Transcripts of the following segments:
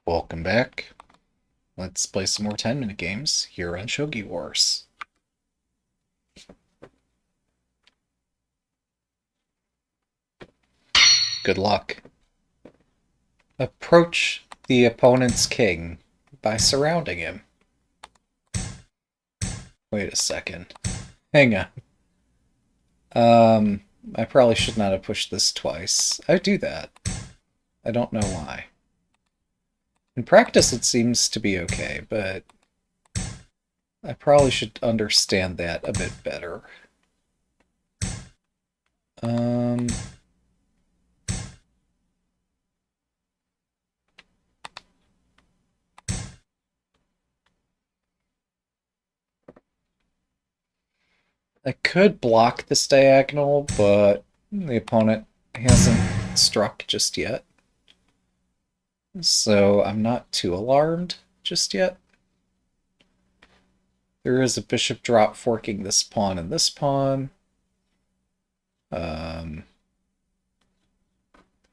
Welcome back. Let's play some more 10-minute games here on Shogi Wars. Good luck. Approach the opponent's king by surrounding him. Wait a second. Hang on. I probably should not have pushed this twice. I do that. I don't know why. In practice, it seems to be okay, but I probably should understand that a bit better. I could block this diagonal, but the opponent hasn't struck just yet. So I'm not too alarmed just yet. There is a bishop drop forking this pawn and this pawn.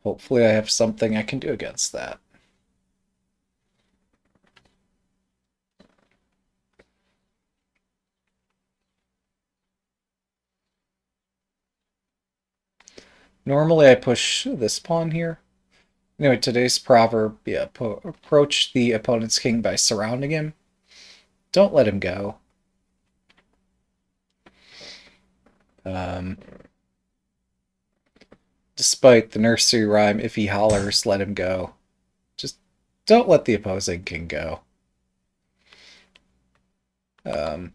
Hopefully I have something I can do against that. Normally I push this pawn here. Anyway, today's proverb, approach the opponent's king by surrounding him. Don't let him go. Despite the nursery rhyme, if he hollers, let him go. Just don't let the opposing king go. Well,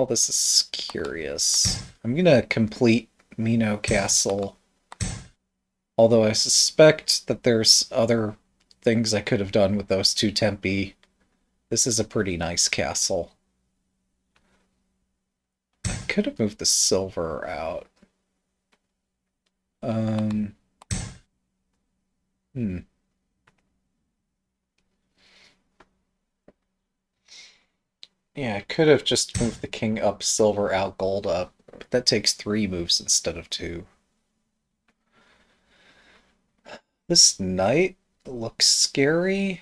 this is curious. I'm gonna complete Mino Castle, although I suspect that there's other things I could have done with those two tempi. This is a pretty nice castle. I could have moved the silver out. Yeah, I could have just moved the king up, silver out, gold up, but that takes 3 moves instead of 2. This knight looks scary.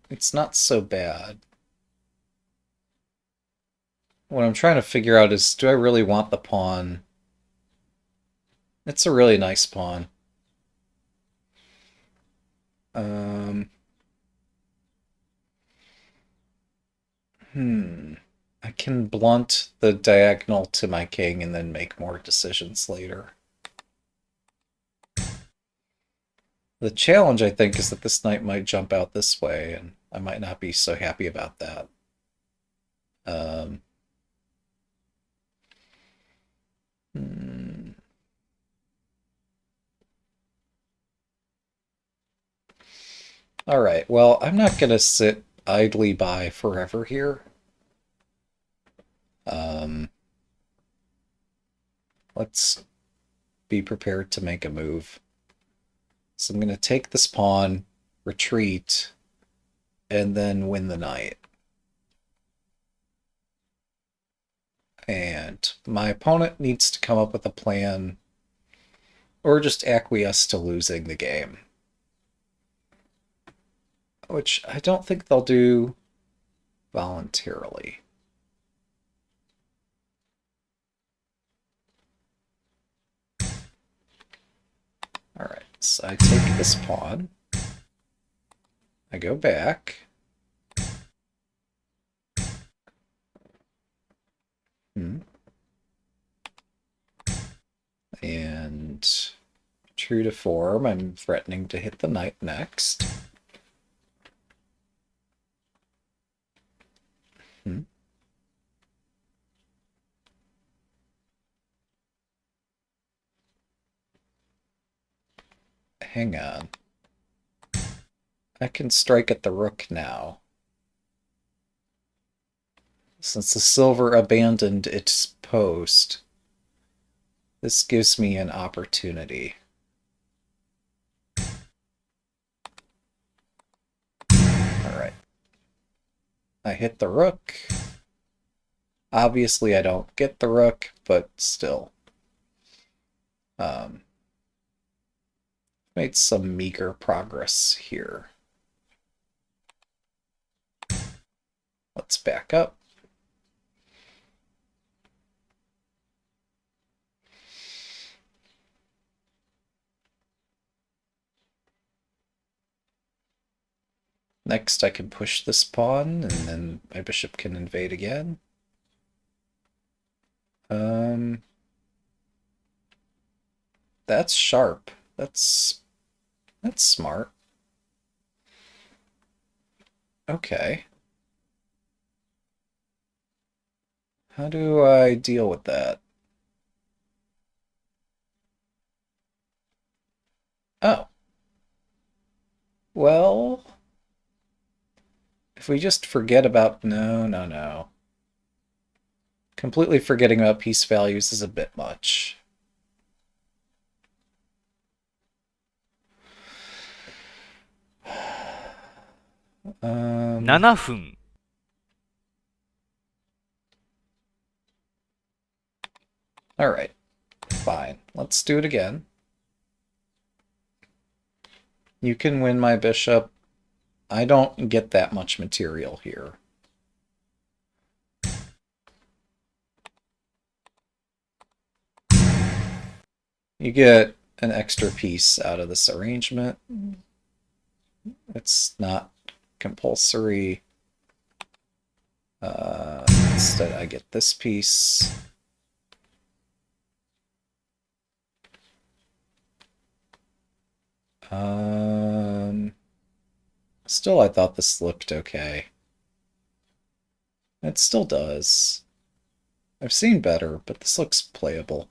It's not so bad. What I'm trying to figure out is, do I really want the pawn? It's a really nice pawn. I can blunt the diagonal to my king and then make more decisions later. The challenge, I think, is that this knight might jump out this way, and I might not be so happy about that. Alright, well, I'm not going to sit idly by forever here. Let's be prepared to make a move. So I'm going to take this pawn, retreat, and then win the knight. And my opponent needs to come up with a plan or just acquiesce to losing the game. Which I don't think they'll do voluntarily. Alright, so I take this pawn. I go back. And true to form, I'm threatening to hit the knight next. Hang on. I can strike at the rook now. Since the silver abandoned its post, this gives me an opportunity. Alright. I hit the rook. Obviously I don't get the rook, but still. Made some meager progress here. Let's back up. Next I can push this pawn, and then my bishop can invade again. That's sharp. That's smart. Okay. How do I deal with that? Oh. Well, if we just forget about... No, no, no. Completely forgetting about piece values is a bit much. Um, 7分。Alright, fine. Let's do it again. You can win my bishop. I don't get that much material here. You get an extra piece out of this arrangement. It's not compulsory. Instead, I get this piece. Still, I thought this looked okay. It still does. I've seen better, but this looks playable.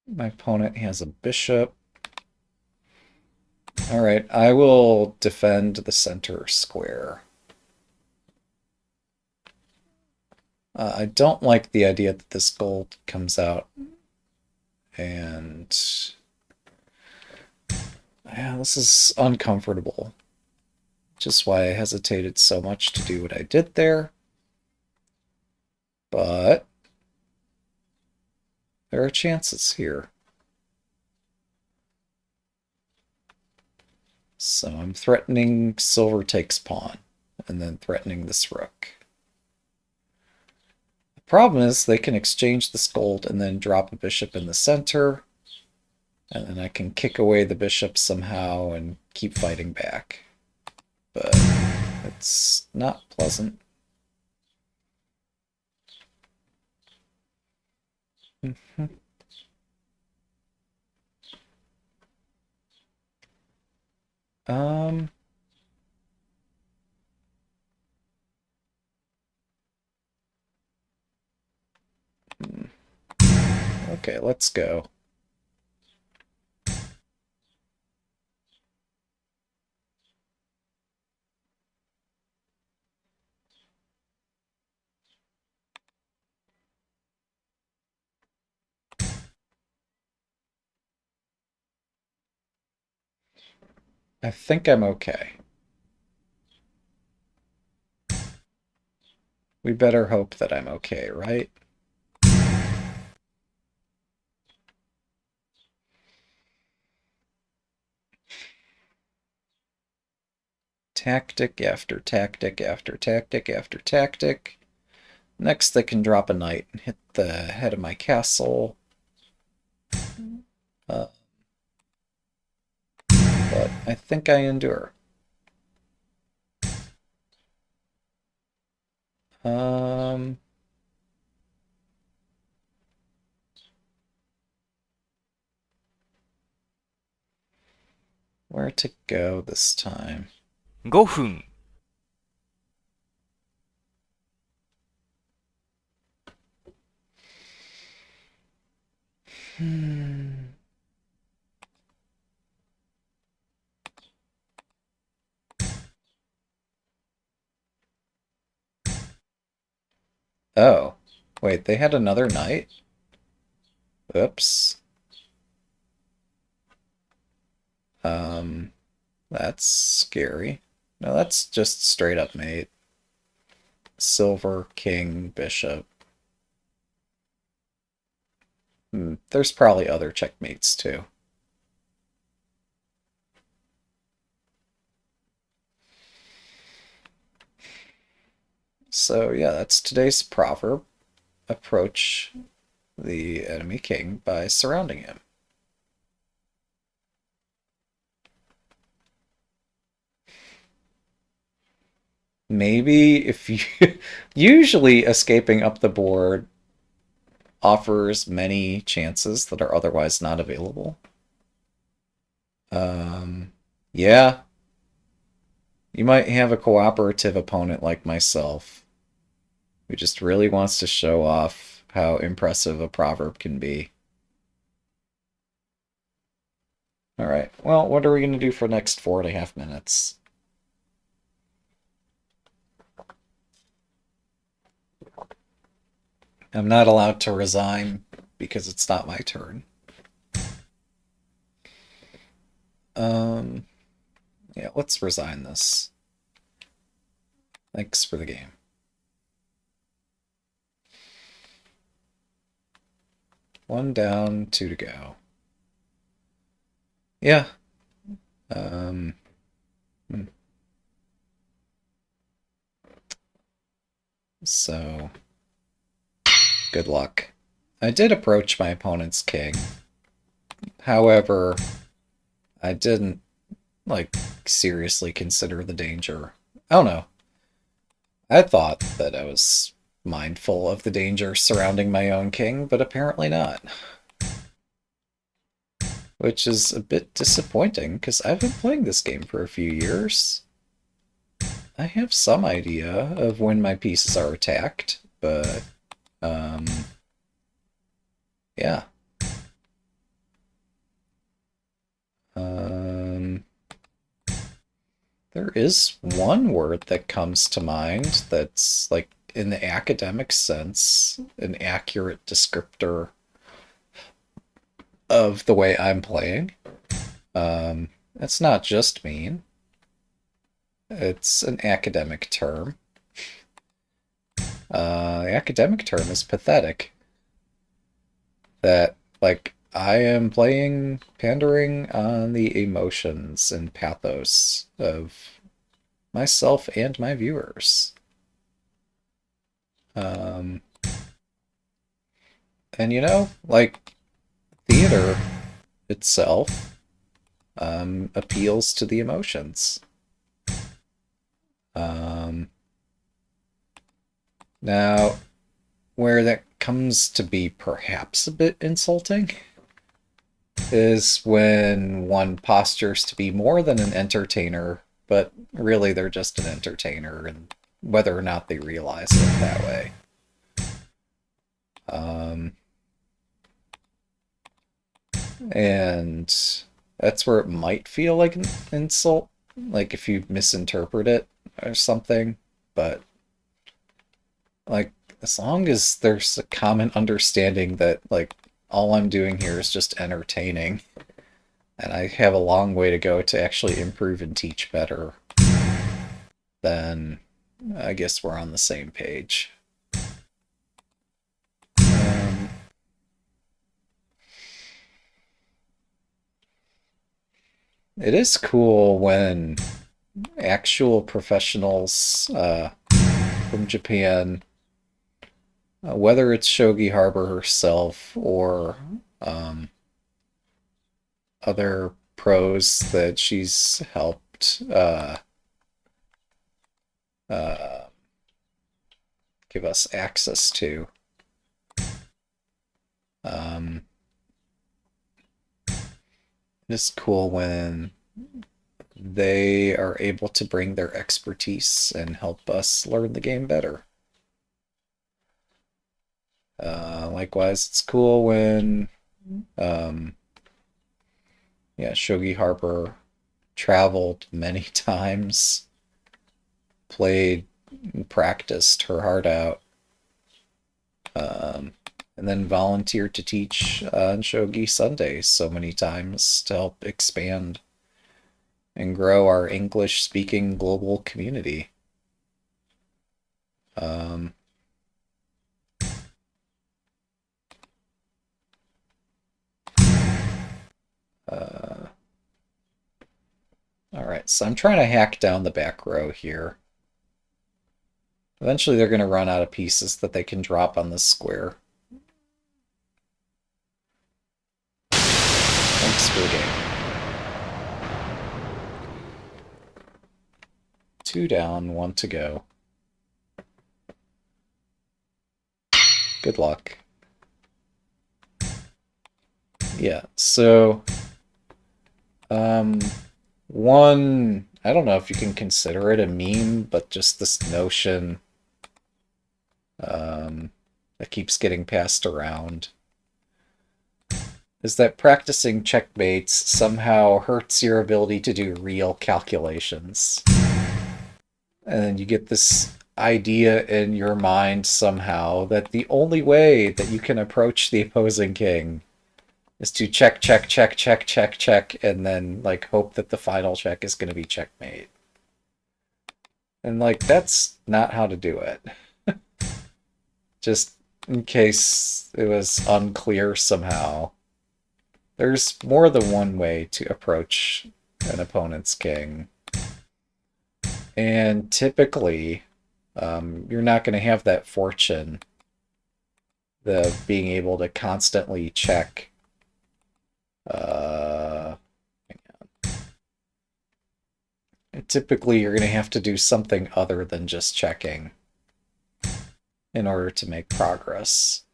My opponent has a bishop. Alright, I will defend the center square. I don't like the idea that this gold comes out. And... yeah, this is uncomfortable. Just why I hesitated so much to do what I did there. But... there are chances here. So I'm threatening silver takes pawn, and then threatening this rook. The problem is they can exchange this gold and then drop a bishop in the center, and then I can kick away the bishop somehow and keep fighting back. But it's not pleasant. Um, okay, let's go. I think I'm okay. We better hope that I'm okay, right? Tactic after tactic after tactic after tactic. Next, they can drop a knight and hit the head of my castle. But I think I endure. Um, where to go this time? 5分。Hmm. Oh, wait, they had another knight? Oops. That's scary. No, that's just straight up mate. Silver, king, bishop. There's probably other checkmates too. So yeah, that's today's proverb. Approach the enemy king by surrounding him. Maybe if you usually escaping up the board offers many chances that are otherwise not available. Yeah, you might have a cooperative opponent like myself who just really wants to show off how impressive a proverb can be. All right, well, what are we going to do for the next 4.5 minutes? I'm not allowed to resign because it's not my turn. Um, yeah, let's resign this. Thanks for the game. One down, two to go. Yeah. Um, so, good luck. I did approach my opponent's king. However, I didn't, like, seriously consider the danger. I don't know. I thought that I was mindful of the danger surrounding my own king, but apparently not. Which is a bit disappointing, because I've been playing this game for a few years. I have some idea of when my pieces are attacked, but, yeah. There is one word that comes to mind that's, like, in the academic sense, an accurate descriptor of the way I'm playing. It's not just mean. It's an academic term. The academic term is pathetic. That, like, I am playing pandering on the emotions and pathos of myself and my viewers. And you know, like, theater itself appeals to the emotions. Now, where that comes to be perhaps a bit insulting is when one postures to be more than an entertainer, but really they're just an entertainer, and whether or not they realize it that way. And that's where it might feel like an insult, like if you misinterpret it or something, but like, as long as there's a common understanding that, like, all I'm doing here is just entertaining, and I have a long way to go to actually improve and teach better, then I guess we're on the same page. It is cool when actual professionals from Japan, whether it's Shogi Harbor herself or other pros that she's helped give us access to. It's cool when they are able to bring their expertise and help us learn the game better. Likewise, it's cool when, yeah, Shogi Harper traveled many times, played and practiced her heart out, and then volunteered to teach on Shogi Sundays so many times to help expand and grow our English-speaking global community. Um, uh, all right, so I'm trying to hack down the back row here. Eventually they're going to run out of pieces that they can drop on this square. Thanks for the game. 2 down, 1 to go. Good luck. Yeah, so one, I don't know if you can consider it a meme, but just this notion that keeps getting passed around is that practicing checkmates somehow hurts your ability to do real calculations. And then you get this idea in your mind somehow that the only way that you can approach the opposing king is to check, check, check, check, check, check, and then like hope that the final check is going to be checkmate. And like that's not how to do it. Just in case it was unclear somehow. There's more than one way to approach an opponent's king. And typically, you're not going to have that fortune, the being able to constantly check. Hang on. And typically, you're going to have to do something other than just checking in order to make progress.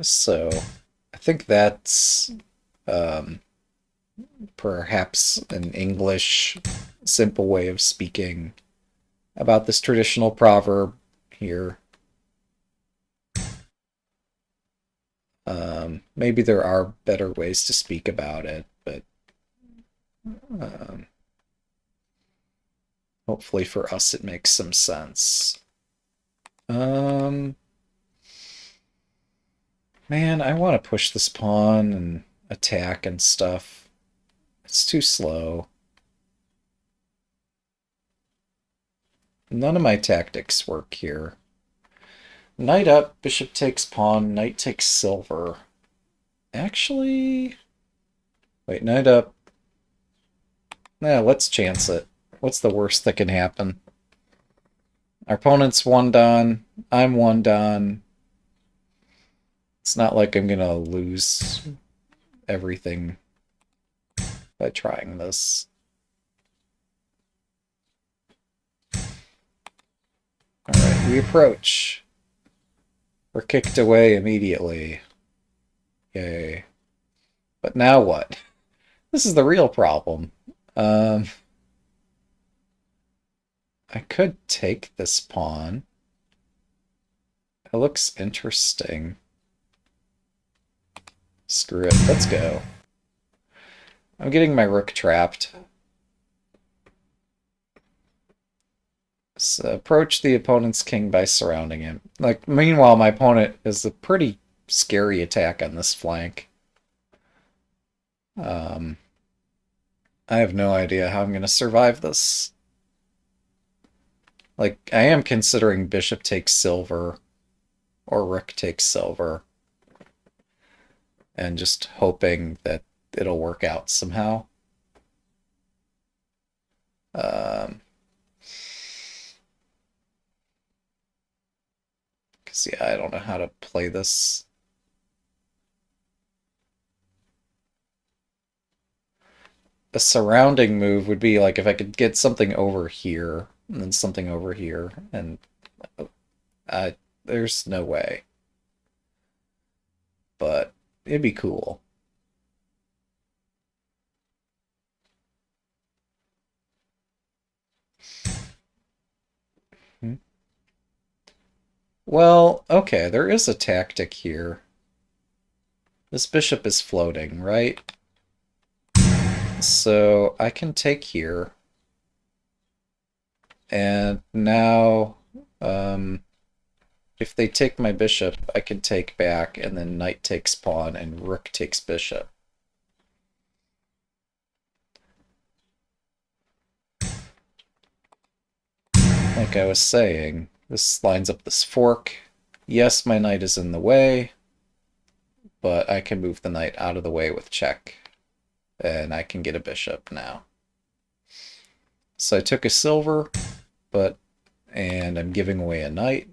So I think that's perhaps an English simple way of speaking about this traditional proverb here. Maybe there are better ways to speak about it, but hopefully for us it makes some sense. Man, I want to push this pawn and attack and stuff. It's too slow. None of my tactics work here. Knight up, bishop takes pawn, knight takes silver. Actually... Wait, knight up. Yeah, let's chance it. What's the worst that can happen? Our opponent's 1 done. I'm 1 done. It's not like I'm gonna lose everything by trying this. Alright, we approach. We're kicked away immediately. Yay. But now what? This is the real problem. I could take this pawn. It looks interesting. Screw it, let's go. I'm getting my rook trapped. So approach the opponent's king by surrounding him. Like, meanwhile, my opponent is a pretty scary attack on this flank. I have no idea how I'm going to survive this. Like, I am considering bishop takes silver or rook takes silver. And just hoping that it'll work out somehow. Because, yeah, I don't know how to play this. A surrounding move would be like if I could get something over here and then something over here, and there's no way. But it'd be cool. Well, okay, there is a tactic here. This bishop is floating, right? So I can take here. And now If they take my bishop, I can take back, and then knight takes pawn, and rook takes bishop. Like I was saying, this lines up this fork. Yes, my knight is in the way, but I can move the knight out of the way with check, and I can get a bishop now. So I took a silver, and I'm giving away a knight,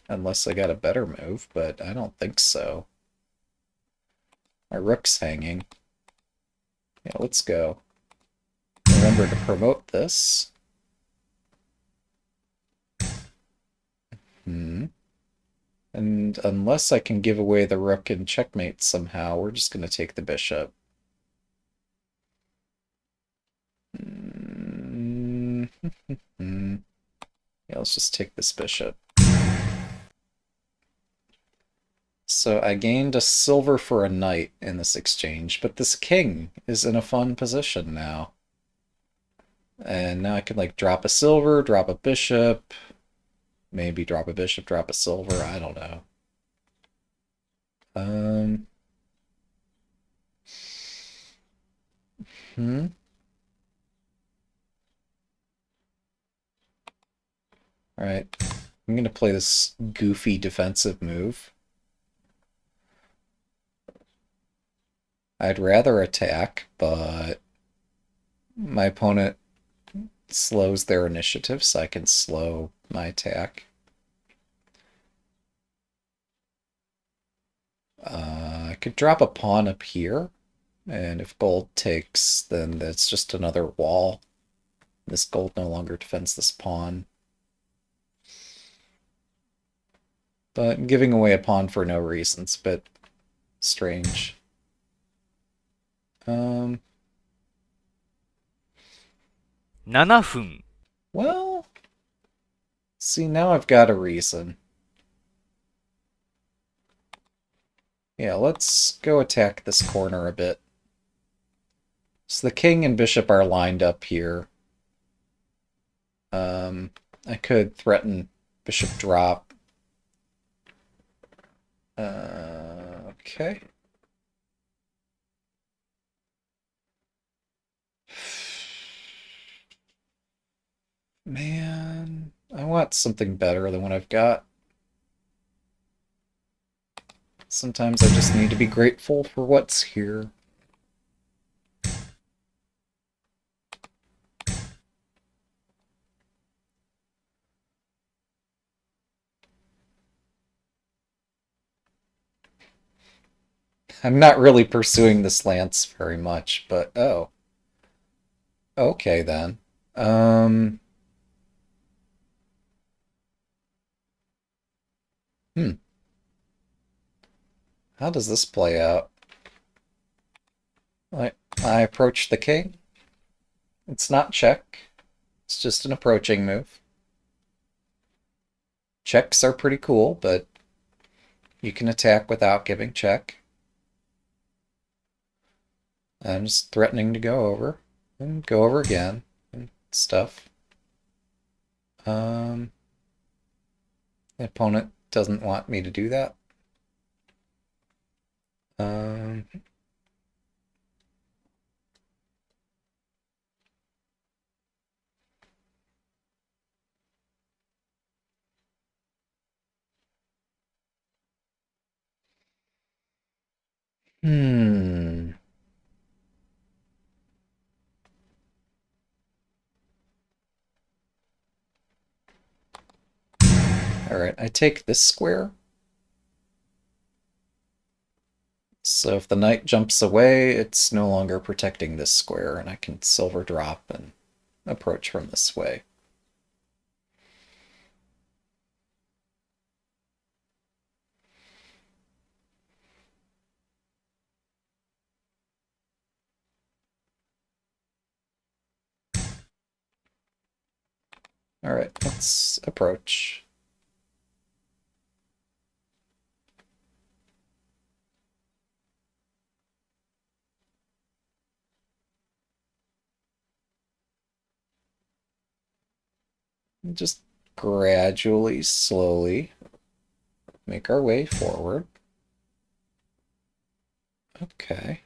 unless I got a better move, but I don't think so. My rook's hanging. Yeah, let's go. Remember to promote this. And unless I can give away the rook and checkmate somehow, we're just going to take the bishop. Yeah, let's just take this bishop. So I gained a silver for a knight in this exchange, but this king is in a fun position now. And now I can like drop a silver, drop a bishop, maybe drop a bishop, drop a silver, I don't know. Alright, I'm gonna play this goofy defensive move. I'd rather attack, but my opponent slows their initiative, so I can slow my attack. I could drop a pawn up here, and if gold takes, then that's just another wall. This gold no longer defends this pawn. But giving away a pawn for no reason's a bit strange. 7分。 Well, see, now I've got a reason. Yeah, let's go attack this corner a bit. So the king and bishop are lined up here. I could threaten bishop drop. Okay. Man, I want something better than what I've got. Sometimes I just need to be grateful for what's here. I'm not really pursuing this lance very much, but oh. Okay then. Um, hmm. How does this play out? I approach the king. It's not check. It's just an approaching move. Checks are pretty cool, but you can attack without giving check. I'm just threatening to go over and go over again and stuff. The opponent doesn't want me to do that. Um, hmm. Alright, I take this square. So if the knight jumps away, it's no longer protecting this square, and I can silver drop and approach from this way. Alright, let's approach. Just gradually, slowly. make our way forward. Okay.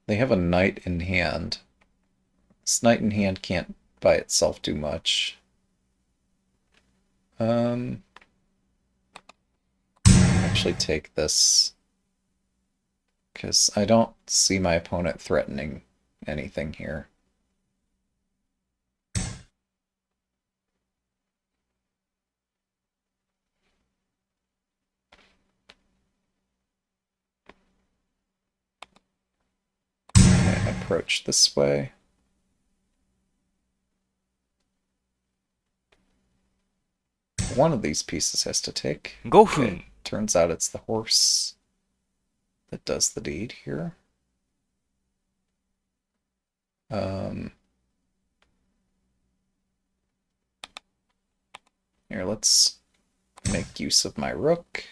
They have a knight in hand. This knight in hand can't by itself do much. Actually take this, because I don't see my opponent threatening anything here. Okay, approach this way. One of these pieces has to take. 5 Okay, 分 turns out it's the horse that does the deed here. Here, let's make use of my rook.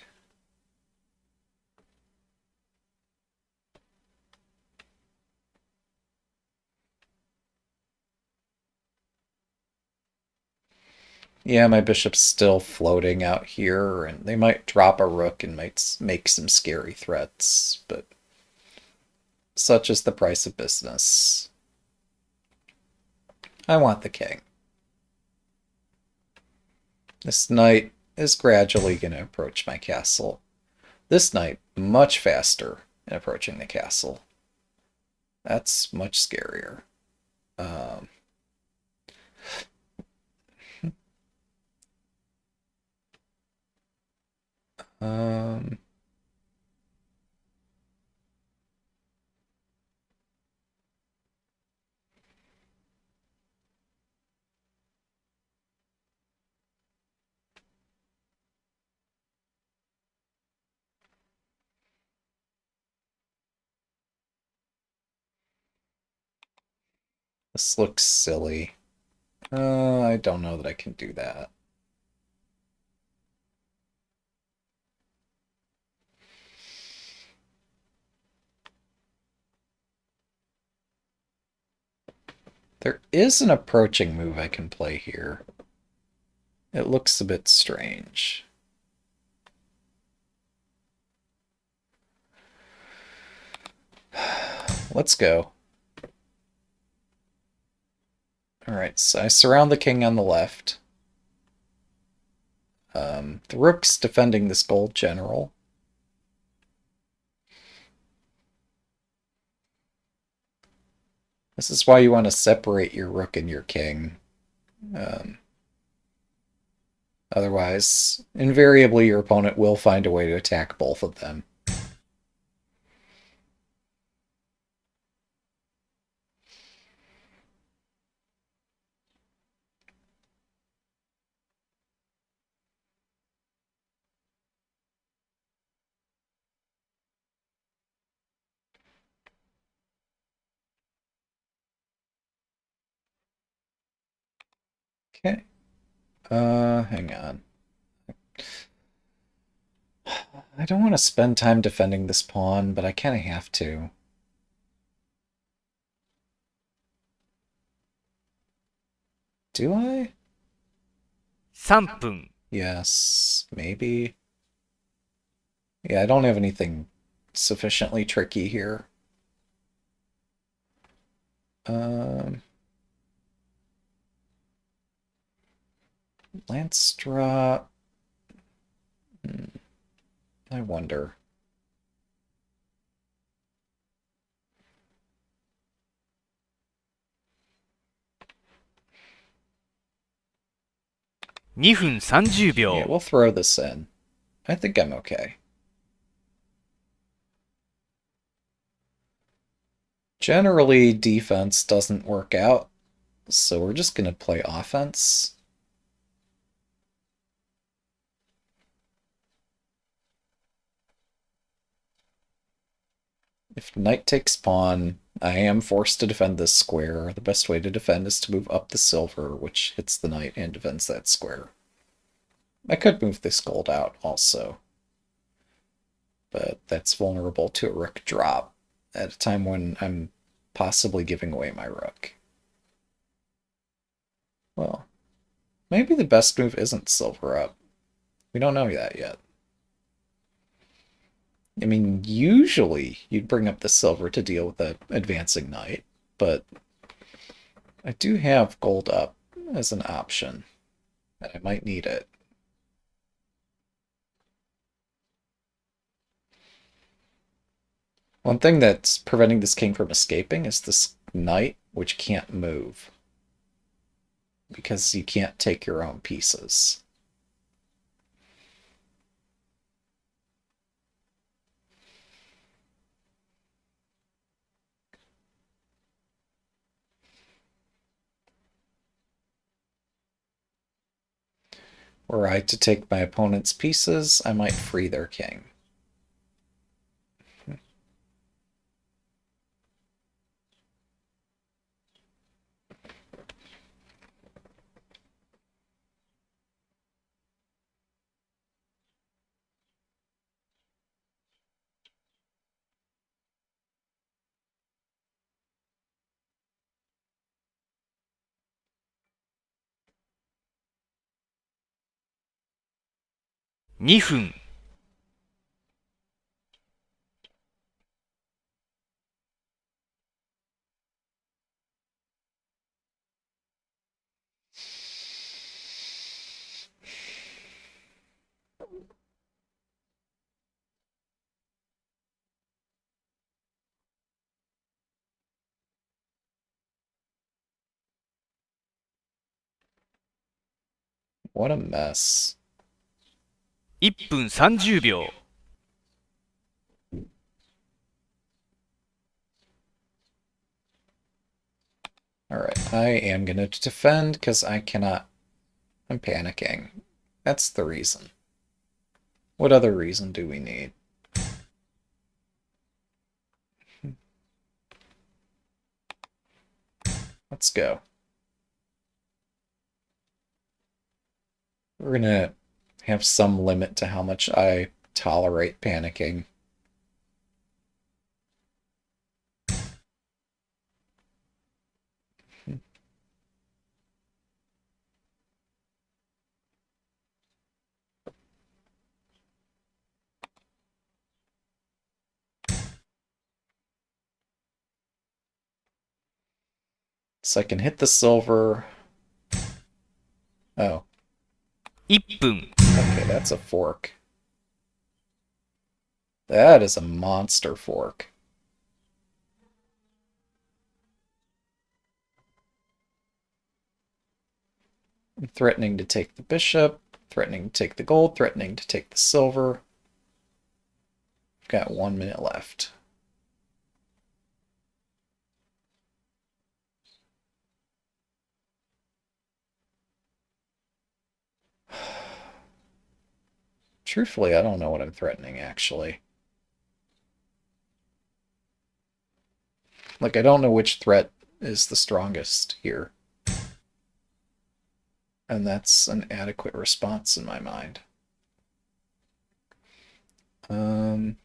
Yeah, my bishop's still floating out here, and they might drop a rook and might make some scary threats, but such is the price of business. I want the king. This knight is gradually going to approach my castle. This knight, much faster in approaching the castle. That's much scarier. Um, this looks silly. I don't know that I can do that. There is an approaching move I can play here. It looks a bit strange. Let's go. Alright, so I surround the king on the left. The rook's defending this gold general. This is why you want to separate your rook and your king. Otherwise, invariably your opponent will find a way to attack both of them. Okay. Hang on. I don't want to spend time defending this pawn, but I kind of have to. Do I? 3分 Yes, maybe. Yeah, I don't have anything sufficiently tricky here. Um, Lance drop. I wonder. 2分30 Yeah, 秒 we'll throw this in. I think I'm okay. Generally, defense doesn't work out, so we're just gonna play offense. If knight takes pawn, I am forced to defend this square. The best way to defend is to move up the silver, which hits the knight and defends that square. I could move this gold out also, but that's vulnerable to a rook drop at a time when I'm possibly giving away my rook. Well, maybe the best move isn't silver up. We don't know that yet. I mean, usually you'd bring up the silver to deal with the advancing knight, but I do have gold up as an option, and I might need it. One thing that's preventing this king from escaping is this knight, which can't move, because you can't take your own pieces. Were I to take my opponent's pieces, I might free their king.2分、What a mess. 1分30秒。Alright, I am going to defend because I cannot. I'm panicking. That's the reason. What other reason do we need? Let's go. We're going to have some limit to how much I tolerate panicking. So I can hit the silver. Oh, 1分、okay, that's a fork. That is a monster fork. I'm threatening to take the bishop, threatening to take the gold, threatening to take the silver. I've got 1 minute left. Truthfully, I don't know what I'm threatening, actually. Like, I don't know which threat is the strongest here. And that's an adequate response in my mind. Um,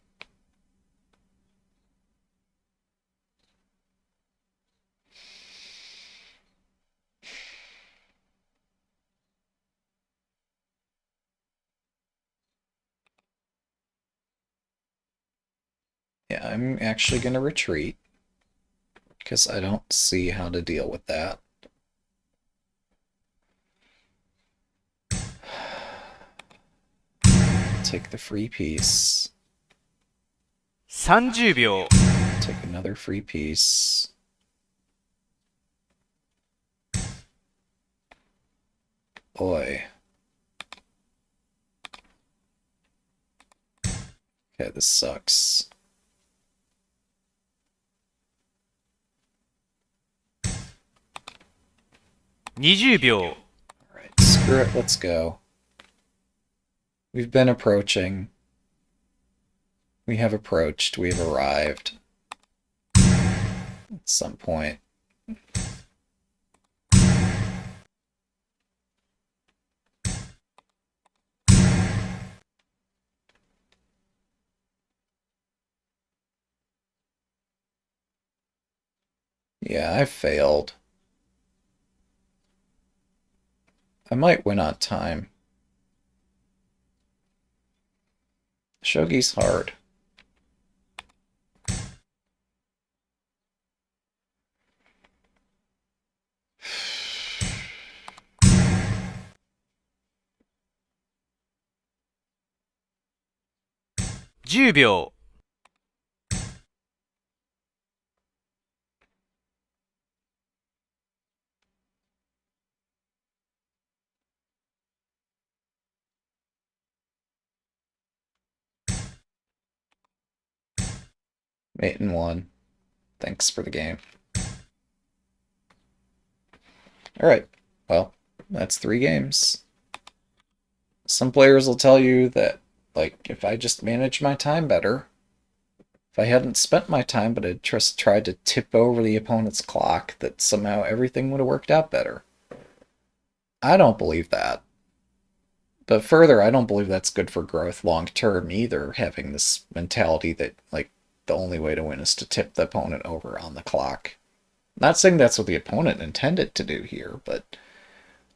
yeah, I'm actually going to retreat because I don't see how to deal with that. Take the free piece. 30秒。Take another free piece. Boy. Okay, this sucks. 20秒。Alright, screw it, let's go. We've been approaching. We have approached. We've arrived. At some point. Yeah, I failed. I might win on time. Shogi's hard.10秒。Mate and one. Thanks for the game. Alright, well, that's 3 games. Some players will tell you that, like, if I just manage my time better, if I hadn't spent my time but had just tried to tip over the opponent's clock, that somehow everything would have worked out better. I don't believe that. But further, I don't believe that's good for growth long term either, having this mentality that, like, the only way to win is to tip the opponent over on the clock. Not saying that's what the opponent intended to do here, but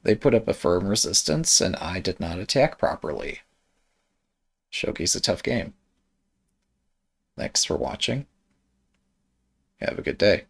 they put up a firm resistance and I did not attack properly. Shogi's a tough game. Thanks for watching. Have a good day.